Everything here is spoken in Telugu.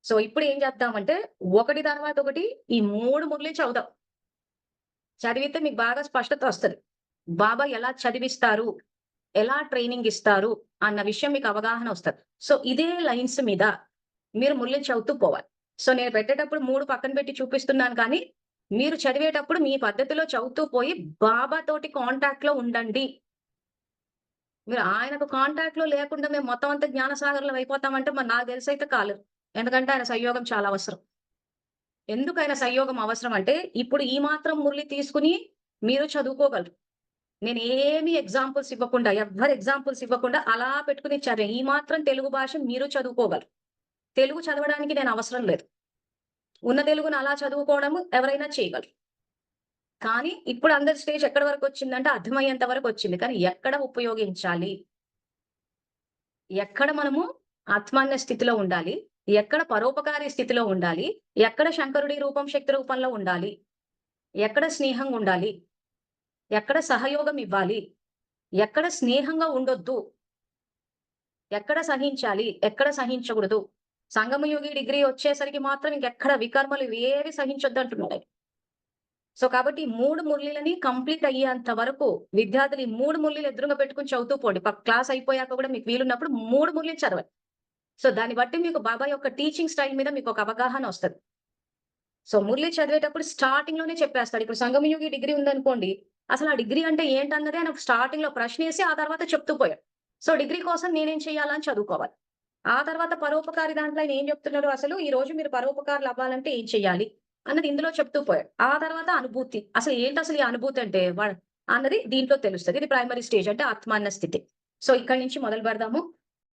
సో ఇప్పుడు ఏం చేద్దామంటే ఒకటి తర్వాత ఒకటి ఈ 3 మురళి చదువుదాం. చదివితే మీకు బాగా స్పష్టత వస్తది. బాబా ఎలా చదివిస్తారు? ఎలా ట్రైనింగ్ ఇస్తారు? అన్న విషయం మీకు అవగాహన వస్తది. సో ఇదే లైన్స్ మీద మీరు మురళి చదువుతూ పోవాలి. సో నేను పెట్టేటప్పుడు 3 పక్కన పెట్టి చూపిస్తున్నాను కానీ, మీరు చదివేటప్పుడు మీ పద్ధతిలో చదువుతూ పోయి బాబా తోటి కాంటాక్ట్‌లో ఉండండి. మీరు ఆయనకు కాంటాక్ట్‌లో లేకుండా మేము మొత్తం అంతా జ్ఞానసాగర్‌లం అయిపోతామంటే మరి నాకు తెలిసైతే కాలేదు. ఎందుకంటే ఆయన సంయోగం చాలా అవసరం. ఎందుకు ఆయన సంయోగం అవసరం అంటే, ఇప్పుడు ఈ మాత్రం మురళి తీసుకొని మీరు చదువుకోగలరు. నేను ఏమి ఎగ్జాంపుల్స్ ఇవ్వకుండా, ఎవ్వరు ఎగ్జాంపుల్స్ ఇవ్వకుండా అలా పెట్టుకొని ఈ మాత్రం తెలుగు భాష మీరు చదువుకోగలరు. తెలుగు చదవడానికి నేను అవసరం లేదు. ఉన్న తెలుగుని అలా చదువుకోవడము ఎవరైనా చేయగలరు. కానీ ఇప్పుడు అందరి స్టేజ్ ఎక్కడి వరకొచ్చిందంటే అర్థమయ్యేంత వరకొచ్చింది. కానీ ఎక్కడ ఉపయోగించాలి? ఎక్కడ మనము ఆత్మాన్య స్థితిలో ఉండాలి? ఎక్కడ పరోపకారి స్థితిలో ఉండాలి? ఎక్కడ శంకరుడి రూపం, శక్తి రూపంలో ఉండాలి? ఎక్కడ స్నేహంగుండాలి? ఎక్కడ సహయోగం ఇవ్వాలి? ఎక్కడ స్నేహంగా ఉండొద్దు? ఎక్కడ సహించాలి? ఎక్కడ సహించకూడదు? సంగమయుగి డిగ్రీ వచ్చేసరికి మాత్రం ఇంకెక్కడ వికర్మలు ఇవేవి సహించొద్దంటున్నాడు. సో, కాబట్టి ఈ 3 మురళిలని కంప్లీట్ అయ్యేంత వరకు విద్యార్థులు ఈ 3 మురళిలు ఎదురుంగా పెట్టుకొని చదువుతూ పోండి. క్లాస్ అయిపోయాక కూడా మీకు వీలున్నప్పుడు 3 మురళిలు చదవండి. సో, దాన్ని బట్టి మీకు బాబా యొక్క టీచింగ్ స్టైల్ మీద మీకొక అవగాహన వస్తది. సో, మురళి చదివేటప్పుడు స్టార్టింగ్‌లోనే చెప్పేస్తాడు. ఇప్పుడు సంగమయుగి డిగ్రీ ఉందనుకోండి, అసలు ఆ డిగ్రీ అంటే ఏంటన్నదే ఆయన స్టార్టింగ్‌లో ప్రశ్నేసి ఆ తర్వాత చెప్తూ పోయాడు. సో, డిగ్రీ కోసం నేనేం చేయాలా అని చదువుకోవాలి. ఆ తర్వాత పరోపకారి దాంట్లో ఆయన ఏం చెప్తున్నారు అసలు ఈ రోజు మీరు పరోపకారులు అవ్వాలంటే ఏం చేయాలి? అన్నది ఇందులో చెప్తూ పోయాడు. ఆ తర్వాత అనుభూతి. అసలు ఏంటసలు ఈ అనుభూతి అంటే అన్నది దీంట్లో తెలుస్తది. ఇది ప్రైమరీ స్టేజ్ అంటే ఆత్మాన్న స్థితి. సో, ఇక్కడి నుంచి మొదలు పెడదాము.